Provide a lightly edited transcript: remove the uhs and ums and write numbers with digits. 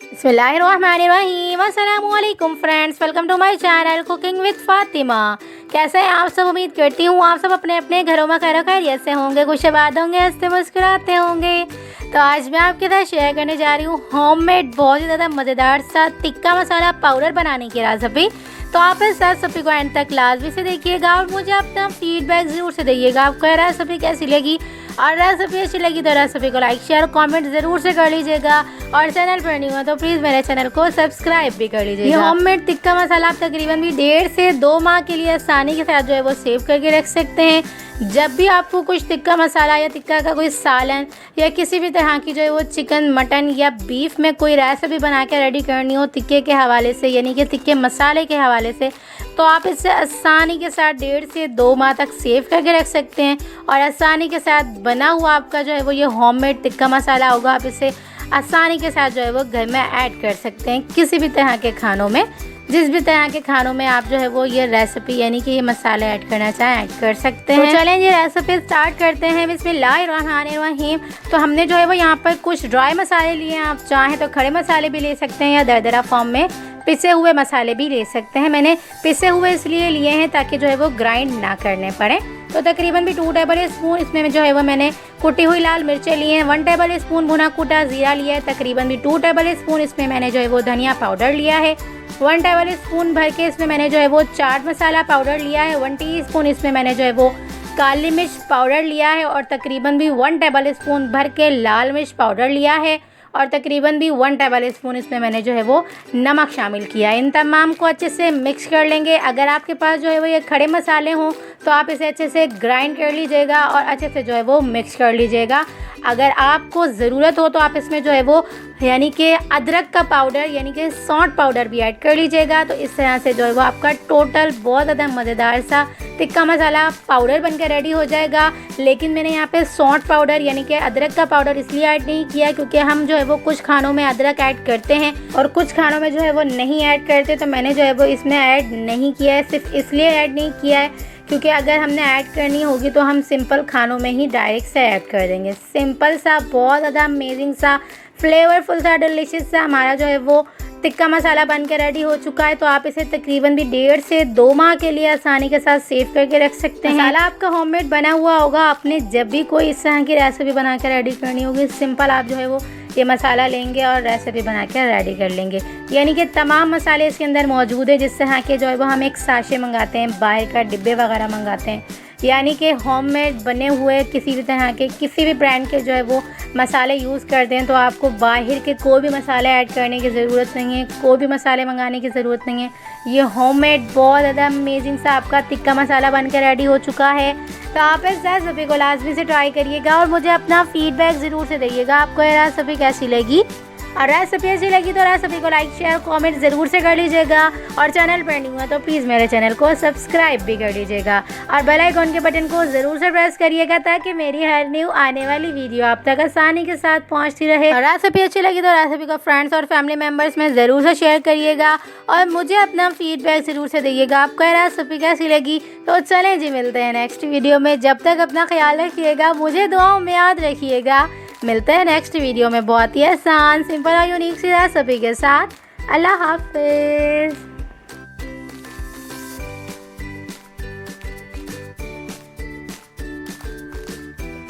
बिस्मिल्लाहिर्रहमानिर्रहीम। अस्सलामुअलैकुम friends, welcome to my channel cooking with Fatima. कैसे हैं आप सब? उम्मीद करती हूँ आप सब अपने अपने घरों में खैर खैरियत से होंगे, खुशबाद होंगे, हंसते मुस्कुराते होंगे। तो आज मैं आपके साथ शेयर करने जा रही हूँ होममेड बहुत ही ज़्यादा मज़ेदार सा टिक्का मसाला पाउडर बनाने की रेसिपी। तो आप इस रेसिपी को एंड तक लाजमी से देखिएगा और मुझे अपना फीडबैक ज़रूर से दीजिएगा आपको रेसिपी कैसी लगी। और रेसिपी अच्छी लगी तो रेसिपी को लाइक शेयर कमेंट ज़रूर से कर लीजिएगा और चैनल पर नहीं हुआ तो प्लीज़ मेरे चैनल को सब्सक्राइब भी कर लीजिएगा। ये होममेड टिक्का मसाला आप तकरीबन भी 1.5 से 2 माह के लिए आसानी के साथ जो है वो सेव करके रख सकते हैं। जब भी आपको कुछ टिक्का मसाला या टिक्का का कोई सालन या किसी भी तरह की जो है वो चिकन मटन या बीफ में कोई रेसिपी बना के रेडी करनी हो टिक्के के हवाले से, यानी कि टिक्के मसाले के हवाले से, तो आप इसे आसानी के साथ 1.5 से 2 माह तक सेव करके रख सकते हैं। और आसानी के साथ बना हुआ आपका जो है वो ये होममेड टिक्का मसाला होगा। आप इसे आसानी के साथ जो है वो घर में ऐड कर सकते हैं किसी भी तरह के खानों में, जिस भी तरह के खानों में आप जो है वो ये रेसिपी यानी कि ये मसाले ऐड करना चाहें ऐड कर सकते हैं। तो चलें ये रेसिपी स्टार्ट करते हैं। बिस्मिल्लाहिर्रहमानिर्रहीम। तो हमने जो है वो यहाँ पर कुछ ड्राई मसाले लिए हैं, आप चाहें तो खड़े मसाले भी ले सकते हैं या दरदरा फॉर्म में पिसे हुए मसाले भी ले सकते हैं। मैंने पिसे हुए इसलिए लिए हैं ताकि जो है वो ग्राइंड ना करने पड़े। तो तकरीबन भी 2 टेबल स्पून इसमें जो है वो मैंने कुटी हुई लाल मिर्चें लिए हैं, 1 टेबल स्पून भुना कूटा ज़ीरा लिया है, तकरीबन भी 2 टेबल स्पून इसमें मैंने जो है वो धनिया पाउडर लिया है, 1 टेबल स्पून भर के इसमें मैंने जो है वो चाट मसाला पाउडर लिया है, 1 टीस्पून इसमें मैंने जो है वो काली मिर्च पाउडर लिया है और तकरीबन भी 1 टेबल स्पून भर के लाल मिर्च पाउडर लिया है और तकरीबन भी 1 टेबल स्पून इसमें मैंने जो है वो नमक शामिल किया है। इन तमाम को अच्छे से मिक्स कर लेंगे। अगर आपके पास जो है वो ये खड़े मसाले हों तो आप इसे अच्छे से ग्राइंड कर लीजिएगा और अच्छे से जो है वो मिक्स कर लीजिएगा। अगर आपको ज़रूरत हो तो आप इसमें जो है वो यानी कि अदरक का पाउडर यानी कि सौंठ पाउडर भी ऐड कर लीजिएगा। तो इस तरह से जो है वो आपका टोटल बहुत ज़्यादा मज़ेदार सा टिक्का मसाला पाउडर बनकर रेडी हो जाएगा। लेकिन मैंने यहाँ पे सौंठ पाउडर यानी कि अदरक का पाउडर इसलिए ऐड नहीं किया क्योंकि हम जो है वो कुछ खानों में अदरक ऐड करते हैं और कुछ खानों में जो है वो नहीं ऐड करते। तो मैंने जो है वो इसमें ऐड नहीं किया है, सिर्फ इसलिए ऐड नहीं किया है क्योंकि अगर हमने ऐड करनी होगी तो हम सिंपल खानों में ही डायरेक्ट से ऐड कर देंगे। सिंपल सा बहुत ज़्यादा अमेजिंग सा फ्लेवरफुल सा डिलीशियस सा हमारा जो है वो टिक्का मसाला बन के रेडी हो चुका है। तो आप इसे तकरीबन भी 1.5 से 2 माह के लिए आसानी के साथ सेव करके रख सकते हैं। मसाला आपका होममेड बना हुआ होगा। आपने जब भी कोई इस तरह की रेसिपी बना के रेडी करनी होगी सिंपल आप जो है वो ये मसाला लेंगे और रेसिपी बना के रेडी कर लेंगे। यानी कि तमाम मसाले इसके अंदर मौजूद है। जिस तरह के जो है वो हम एक साशे मंगाते हैं, बाहर का डिब्बे वगैरह मंगाते हैं, यानी कि होममेड बने हुए किसी भी तरह के किसी भी ब्रांड के जो है वो मसाले यूज़ करते हैं। तो आपको बाहर के कोई भी मसाले ऐड करने की ज़रूरत नहीं है, कोई भी मसाले मंगाने की ज़रूरत नहीं है। ये होममेड बहुत ज़्यादा अमेजिंग सा आपका टिक्का मसाला बन के रेडी हो चुका है। तो आप इस रेसिपी को लाजमी से ट्राई करिएगा और मुझे अपना फीडबैक ज़रूर से दीजिएगा आपको ये रेसिपी कैसी लगी। और रेसिपी अच्छी लगी तो रेसिपी को लाइक शेयर कमेंट ज़रूर से कर लीजिएगा और चैनल पर नहीं हुआ तो प्लीज़ मेरे चैनल को सब्सक्राइब भी कर लीजिएगा और बेल आइकन के बटन को ज़रूर से प्रेस करिएगा ताकि मेरी हर न्यू आने वाली वीडियो आप तक आसानी के साथ पहुंचती रहे। और रेसिपी अच्छी लगी तो रेसिपी को फ्रेंड्स और फैमिली मेम्बर्स में ज़रूर से शेयर करिएगा और मुझे अपना फीडबैक ज़रूर से दीजिएगा आपको रेसिपी कैसी लगी। तो चलें जी, मिलते हैं नेक्स्ट वीडियो में। जब तक अपना ख्याल रखिएगा, मुझे दुआओं में याद रखिएगा। मिलते हैं नेक्स्ट वीडियो में बहुत ही आसान सिंपल और यूनिक सी रेसिपी के साथ। अल्लाह हाफिज़।